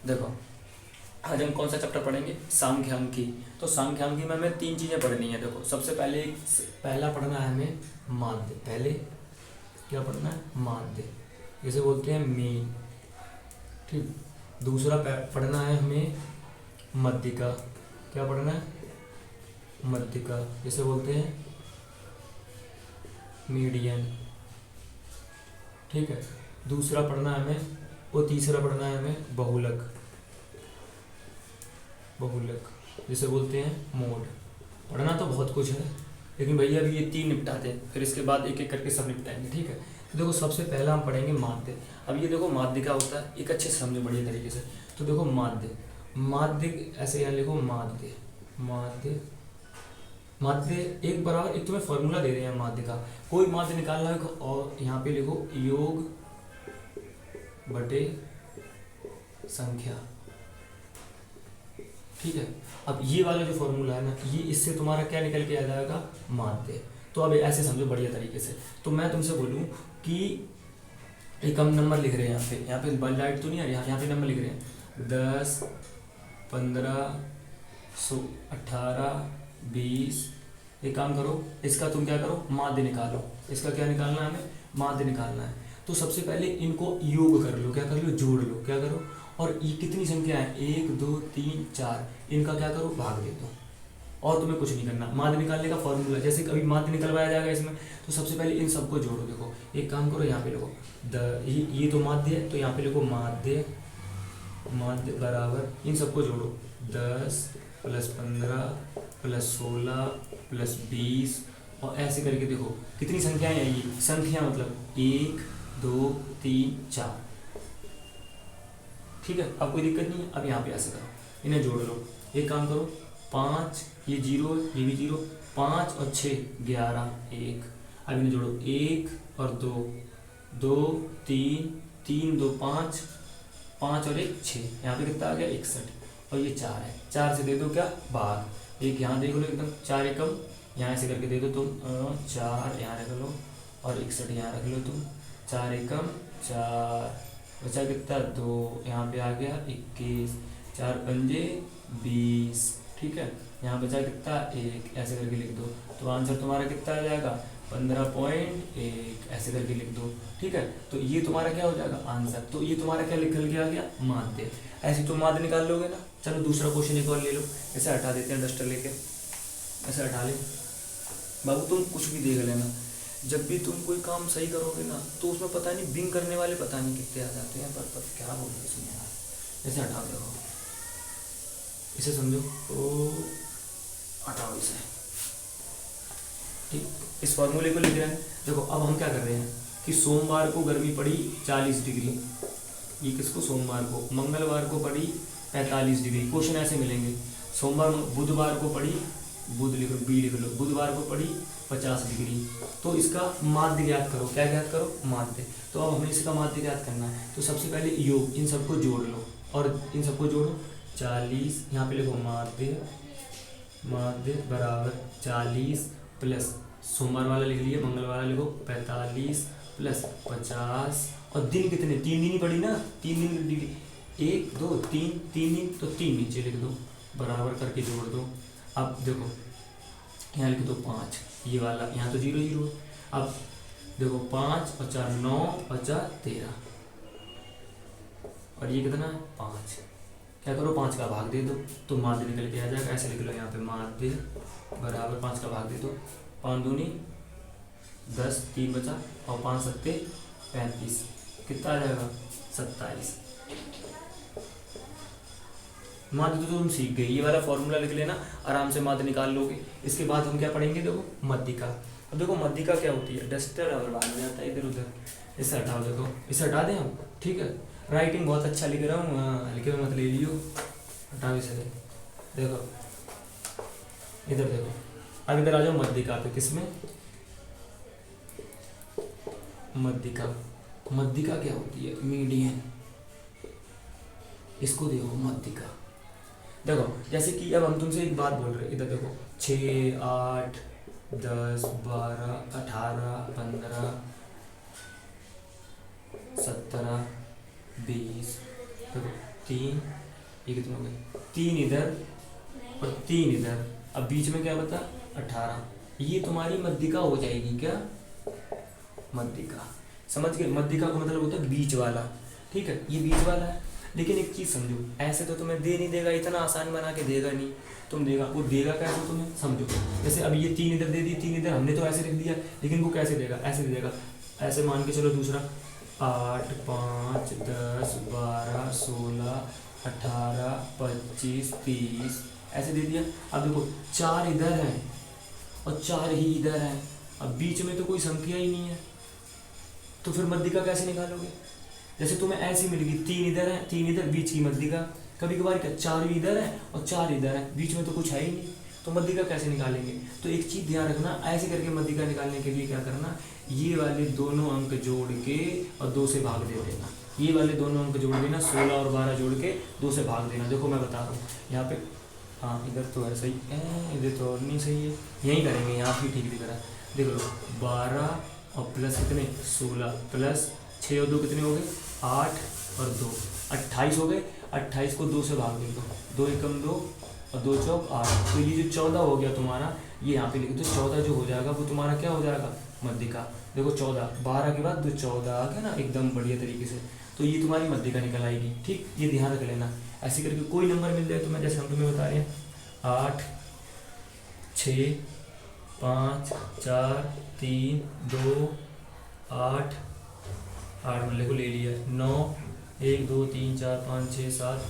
देखो आज हम कौन सा चैप्टर पढ़ेंगे, सांख्यांकी। तो सांख्यांकी में हमें 3 चीज़ें पढ़नी है। देखो सबसे पहले पहला पढ़ना है हमें माध्य। पहले क्या पढ़ना है, माध्य, जिसे बोलते हैं मीन। ठीक। दूसरा पढ़ना है हमें मध्यिका। क्या पढ़ना है, मध्यिका, जिसे बोलते हैं मीडियन। ठीक है। दूसरा पढ़ना है हमें, और तीसरा पढ़ना है हमें बहुलक। बहुलक जिसे बोलते हैं मोड। पढ़ना तो बहुत कुछ है, लेकिन भैया अभी ये 3 निपटाते हैं, फिर इसके बाद एक एक करके सब निपटाएंगे। ठीक है। तो देखो सबसे पहला हम पढ़ेंगे माध्य। अब ये देखो माध्य क्या होता है, एक अच्छे से समझो बढ़िया तरीके से। तो देखो माध्य, माध्य ऐसे यहाँ लिखो माध्य। माध्य, माध्य एक बराबर, एक तुम्हें फॉर्मूला दे रहे हैं माध्य का, कोई माध्य निकालना है और यहाँ पे लिखो योग बटे संख्या। ठीक है। अब ये वाला जो फॉर्मूला है ना, ये इससे तुम्हारा क्या निकल के आ जाएगा, माध्य। तो अब ऐसे समझो बढ़िया तरीके से। तो मैं तुमसे बोलूँ कि एक हम नंबर लिख रहे हैं यहाँ पे लाइट तो नहीं आ रही, यहाँ पे नंबर लिख रहे हैं 10, 15, 18, 20। एक काम करो, इसका तुम क्या करो, माध्य निकालो। इसका क्या निकालना है हमें, माध्य निकालना है। तो सबसे पहले इनको योग कर लो, क्या कर लो, जोड़ लो। क्या करो, और ये कितनी संख्या है, 1, 2, 3, 4, इनका क्या करो, भाग दे दो। और तुम्हें कुछ नहीं करना। माध्य निकालने का फॉर्मूला, जैसे कभी माध्य निकलवाया जाएगा इसमें, तो सबसे पहले इन सबको जोड़ो। देखो एक काम करो, यहाँ पे लिखो ये तो माध्य है, तो यहाँ पे लिखो माध्य। माध्य बराबर इन सबको जोड़ो, 10 + 15 + 16 + 20, और ऐसे करके देखो कितनी संख्याएं हैं ये। संख्या मतलब 1, 2, 3, 4। ठीक है। अब कोई दिक्कत नहीं है। अब यहाँ पे ऐसे करो, इन्हें जोड़ लो। एक काम करो, 5, ये 0, ये भी 0, 5 और 6 11, 1। अब इन्हें जोड़ो, 1 और 2, 2, 3, 3, 2, 5, 5 और 1 6। यहाँ पे कितना आ गया, 61। और ये 4 है, 4 से दे दो क्या, भाग। एक यहाँ देख लो एकदम, 4 एकम यहाँ से करके दे दो तुम, 4 यहाँ रख लो, और 61 यहाँ रख लो तुम। 4 एकम 4, बचा कितना, 2, यहाँ पे आ गया 21, 4 पंजे 20। ठीक है। यहाँ बचा कितना, 1, ऐसे करके लिख दो। तो आंसर तुम्हारा कितना आ जाएगा, 15.1, ऐसे करके लिख दो। ठीक है। तो ये तुम्हारा क्या हो जाएगा, आंसर। तो ये तुम्हारा क्या निकल के आ गया, माध्य। ऐसे तुम माध्य निकाल लोगे ना। चलो दूसरा क्वेश्चन एक और ले लो। ऐसे हटा देते हैं डस्टर लेके, ऐसे हटा ले। बाबू तुम कुछ भी देख लेना, जब भी तुम कोई काम सही करोगे ना, तो उसमें पता नहीं बिंग करने वाले पता नहीं कितने आ जाते हैं, पर क्या बोल रहे इसमें यार। जैसे हटा दो, इसे समझो, तो हटाओ इसे। ठीक। इस फॉर्मूले को लिख रहे हैं। देखो अब हम क्या कर रहे हैं कि सोमवार को गर्मी पड़ी 40 डिग्री, ये किसको, सोमवार को। मंगलवार को पड़ी 45 डिग्री। क्वेश्चन ऐसे मिलेंगे, सोमवार, बुधवार को पड़ी, बुध लिख लो, बी लिख लो, बुधवार को पड़ी 50 डिग्री। तो इसका माध्य ज्ञात करो। क्या ज्ञात करो, माध्य। तो अब हमें इसका माध्य ज्ञात करना है। तो सबसे पहले योग, इन सबको जोड़ लो, और इन सबको जोड़ो। 40, यहाँ पे लिखो माध्य। माध्य बराबर 40 प्लस सोमवार वाला लिख लिए, मंगलवार वाला लिखो 45 प्लस 50। और दिन कितने, 3 दिन ही पड़ी ना, 3 दिन डिग्री, 1, 2, 3, 3 दिन, तो 3 नीचे लिख दो, बराबर करके जोड़ दो। अब देखो यहाँ लिख दो 5, ये वाला, यहाँ तो 0 0। अब देखो 5 और 4 9 और 4 13, और ये कितना है, 5। क्या करो, 5 का भाग दे दो, तो माध्य निकल के आ जाएगा। ऐसे लिख लो यहाँ पे, माध्य बराबर 5 का भाग दे दो, 5 दूनी 10, 3 बचा, और 5 सत्ते 35, कितना आ जाएगा, 27। माध्य तो तुम सीख गए, ये वाला फॉर्मूला लिख लेना, आराम से माध्य निकाल लोगे। इसके बाद हम क्या पढ़ेंगे, देखो मध्यिका। अब देखो मध्यिका क्या होती है, डस्टर और बाहर में जाता है इधर उधर, इसे हटाओ। देखो इसे हटा दें हम, ठीक है। राइटिंग बहुत अच्छा लिख रहा हूँ, लिखे हुए मत ले लियो, हटाओ इसे। देखो इधर देखो, अब इधर आ जाओ मध्यिका पे। किसमें, मध्यिका। मध्यिका क्या होती है, मीडियन, इसको देखो मध्यिका। देखो जैसे कि अब हम तुमसे एक बात बोल रहे हैं, इधर देखो 6, 8, 10, 12, 18, 15, 17, 20, देखो 3, ये कितने हो गए, 3 इधर और 3 इधर, अब बीच में क्या बता 18, ये तुम्हारी मध्यिका हो जाएगी। क्या मध्यिका, समझ गए? मध्यिका का मतलब होता है बीच वाला, ठीक है, ये बीच वाला है। लेकिन एक चीज़ समझो, ऐसे तो तुम्हें दे नहीं देगा, इतना आसान बना के देगा नहीं, तुम देगा वो देगा कैसे तुम्हें समझो। जैसे अब ये 3 इधर दे दी, 3 इधर, हमने तो ऐसे लिख दिया, लेकिन वो कैसे देगा, ऐसे दे देगा। ऐसे मान के चलो दूसरा 8, 5, 10, 12, 16, 18, 25, 30 ऐसे दे दिया। अब देखो 4 इधर हैं और 4 ही इधर हैं, अब बीच में तो कोई संख्या ही नहीं है, तो फिर मध्यिका कैसे निकालोगे? जैसे तुम्हें ऐसी मिलेगी 3 इधर है, 3 इधर, बीच की मध्यिका। कभी कभार क्या 4 भी इधर है और 4 इधर है, बीच में तो कुछ है ही नहीं, तो मध्यिका कैसे निकालेंगे? तो एक चीज़ ध्यान रखना, ऐसे करके मध्यिका निकालने के लिए क्या करना, ये वाले दोनों अंक जोड़ के और 2 से भाग दे देना। ये वाले दोनों अंक जोड़ देना, 16 और 12 जोड़ के 2 से भाग देना। देखो मैं बता रहा हूँ यहाँ पे, हाँ इधर तो है सही है, इधर तो और नहीं सही है, यहीं करेंगे, यहाँ भी ठीक दिख रहा है। देख लो 12 और प्लस कितने 16 प्लस 6 और 2 कितने हो गए 8 और 2 28 हो गए। 28 को 2 से भाग दे दो, 2 एकम 2 और 2 चौक 8, तो ये जो 14 हो गया तुम्हारा, ये यहाँ पे लिख दो। 14 जो हो जाएगा वो तुम्हारा क्या हो जाएगा मध्यिका। देखो 14, 12 के बाद 14 आ गया ना एकदम बढ़िया तरीके से, तो ये तुम्हारी मध्यिका निकल आएगी। ठीक, ये ध्यान रख लेना। ऐसे करके कोई नंबर मिल जाए तुम्हें, जैसे हम तुम्हें बता रहे हैं 8, 6, 5, 4, 3, 2, 8, 8 मतलब को ले लिया, 9, 1, 2, 3, 4, 5, 6, 7,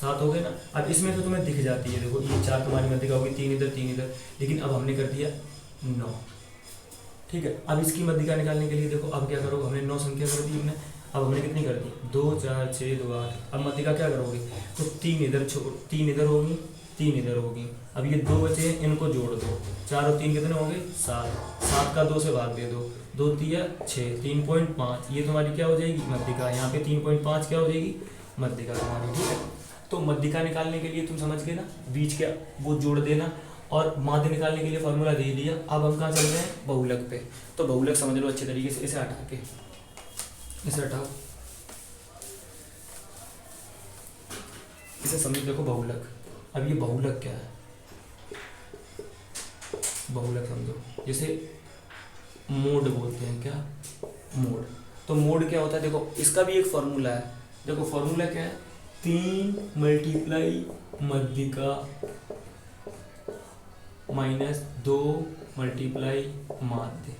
7 हो गए ना। अब इसमें तो तुम्हें दिख जाती है, देखो ये 4 तुम्हारी मध्यिका होगी, 3 इधर 3 इधर, लेकिन अब हमने कर दिया 9। ठीक है, अब इसकी मध्यिका निकालने के लिए देखो अब क्या करोगे, हमने 9 संख्या कर दी हमने, अब हमने कितनी कर दी 2, 4, 6, 2, 8। अब मध्यिका क्या करोगे, तो 3 इधर छोड़, 3 इधर होगी, 3 इधर होगी। अब ये 2 बचे हैं, इनको जोड़ दो, 4 और 3 कितने हो गए 7, 7 का 2 से भाग दे दो, 2 तिया 6, 3.5 ये तुम्हारी क्या हो जाएगी मध्यिका। यहाँ पे 3.5 क्या हो जाएगी मध्यिका तुम्हारी। ठीक है, तो मध्यिका निकालने के लिए तुम समझ गए ना, बीच के वो जोड़ देना, और माध्य निकालने के लिए फॉर्मूला दे दिया। अब हम कहाँ चल रहे हैं बहुलक पे, तो बहुलक समझ लो अच्छे तरीके से। इसे हटा के, इसे हटाओ, इसे समझो। देखो बहुलक, अब ये बहुलक क्या है, बहुलक समझो, जैसे मोड बोलते हैं, क्या मोड। तो मोड क्या होता है, देखो इसका भी एक फॉर्मूला है। देखो फॉर्मूला क्या है, 3 मल्टीप्लाई मध्यिका माइनस 2 मल्टीप्लाई माध्य,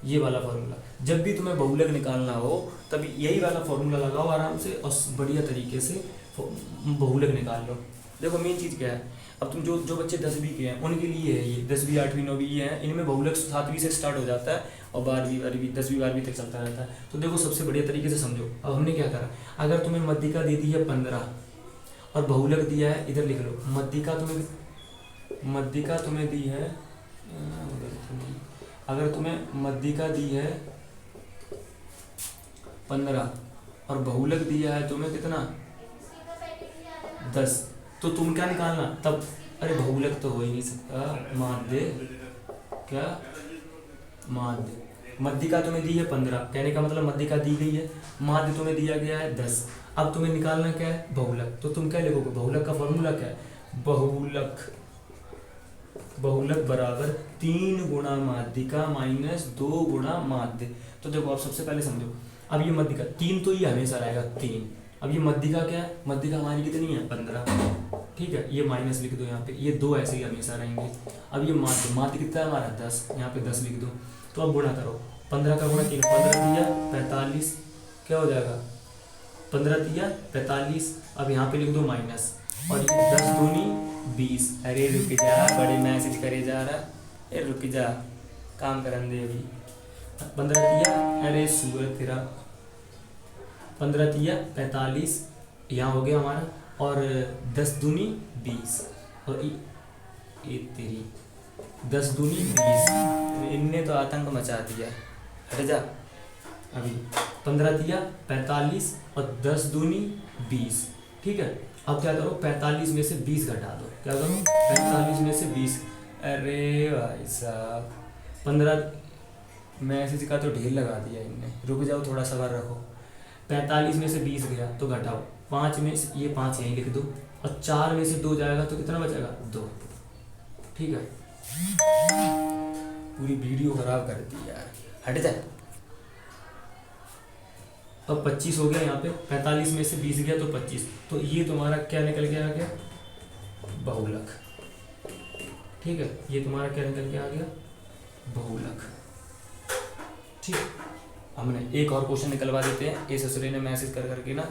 ये वाला फॉर्मूला। जब भी तुम्हें बहुलक निकालना हो तब यही वाला फॉर्मूला लगाओ आराम से और बढ़िया तरीके से बहुलक निकाल लो। देखो मेन चीज़ क्या है, अब तुम जो बच्चे 10वीं के हैं उनके लिए है ये, 10वीं 8वीं 9वीं ये हैं, इनमें बहुलक 7वीं से स्टार्ट हो जाता है और 12वीं 12वीं 10वीं 12वीं तक चलता रहता है। तो देखो सबसे बढ़िया तरीके से समझो। अब हमने क्या करा, अगर तुम्हें मध्यिका दे दी है 15 और बहुलक दिया है, इधर लिख लो, मध्यिका तुम्हें दी है, अगर तुम्हें मध्यिका दी है 15 और बहुलक दिया है तुम्हें कितना 10, तो तुम क्या निकालना तब, अरे बहुलक तो हो ही नहीं सकता, माध्य, क्या माध्य। मध्यिका तुम्हें दी है 15, कहने का मतलब मध्यिका दी गई है, माध्य तुम्हें दिया गया है 10। अब तुम्हें निकालना क्या है बहुलक, तो तुम क्या लिखोगे, बहुलक का फॉर्मूला क्या है, बहुलक बराबर 3 गुणा माध्यिका माइनस 2 गुणा माध्य। तो देखो आप सबसे पहले समझो, अब ये मध्यिका 3 तो ये हमेशा रहेगा 3, अब ये मध्यिका क्या है, मध्यिका हमारी कितनी है 15। ठीक है, ये माइनस लिख दो यहाँ पे, ये 2 ऐसे ही हमेशा रहेंगे। अब ये माध्य, माध्य कितना है हमारा 10, यहाँ पे 10 लिख दो। तो अब गुणा करो, 15 का गुणा 3, 15 दिया 45, क्या हो जाएगा 15 दिया 45। अब यहाँ पे लिख दो माइनस, और ये 10 दूनी 20। अरे रुक जा, बड़े मैसेज करे जा रहा, अरे रुक जा, काम करन दे अभी। 15 दिया, अरे सूरत तेरा, 15 दिया 45 यहाँ हो गया हमारा, और 10 दूनी 20, और ये तेरी 10 दूनी 20, इनने तो आतंक मचा दिया। हट जा अभी, 15 दिया 45 और 10 दूनी 20। ठीक है, अब क्या करो 45 में से 20 घटा दो, क्या करो 45 में से 20, अरे भाई साहब 15 मैसेज का तो ढेर लगा दिया इनने, रुक जाओ थोड़ा सब्र रखो। 45 में से 20 गया तो घटाओ, 5 में से ये 5 यहीं लिख दो, और 4 में से 2 जाएगा तो कितना बचेगा 2। ठीक है, पूरी वीडियो खराब कर दी यार, हट जाए। अब 25 हो गया यहाँ पे, 45 में से 20 गया तो 25, तो ये तुम्हारा क्या निकल के आ गया, बहुलक। ठीक है, ये तुम्हारा क्या निकल के आ गया, बहुलक। ठीक, हमने एक और क्वेश्चन निकलवा देते हैं। ए ससुरे ने मैसेज कर करके ना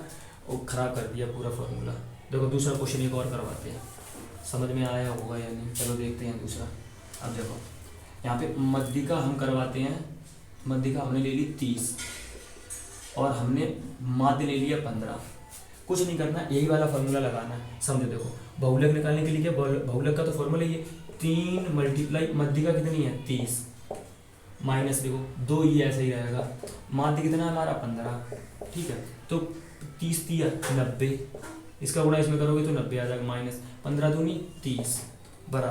वो खराब कर दिया पूरा फॉर्मूला। देखो दूसरा क्वेश्चन एक और करवाते हैं, समझ में आया होगा या नहीं, चलो देखते हैं दूसरा। अब देखो यहाँ पे मध्यिका हम करवाते हैं, मध्यिका हमने ले ली 30 और हमने माध्य ले लिया 15। कुछ नहीं करना, यही वाला फॉर्मूला लगाना है। समझो, देखो बहुलक निकालने के लिए क्या, बहुलक का तो फॉर्मूला ये 3 मल्टीप्लाई मध्यिका कितनी है 30 माइनस देखो 2, ये ऐसा ही रहेगा। माध्य कितना है हमारा 15। ठीक है, तो 30 दिया 90, इसका गुणा इसमें करोगे तो 90 आ जाएगा, माइनस 15 दूनी 30 बराबर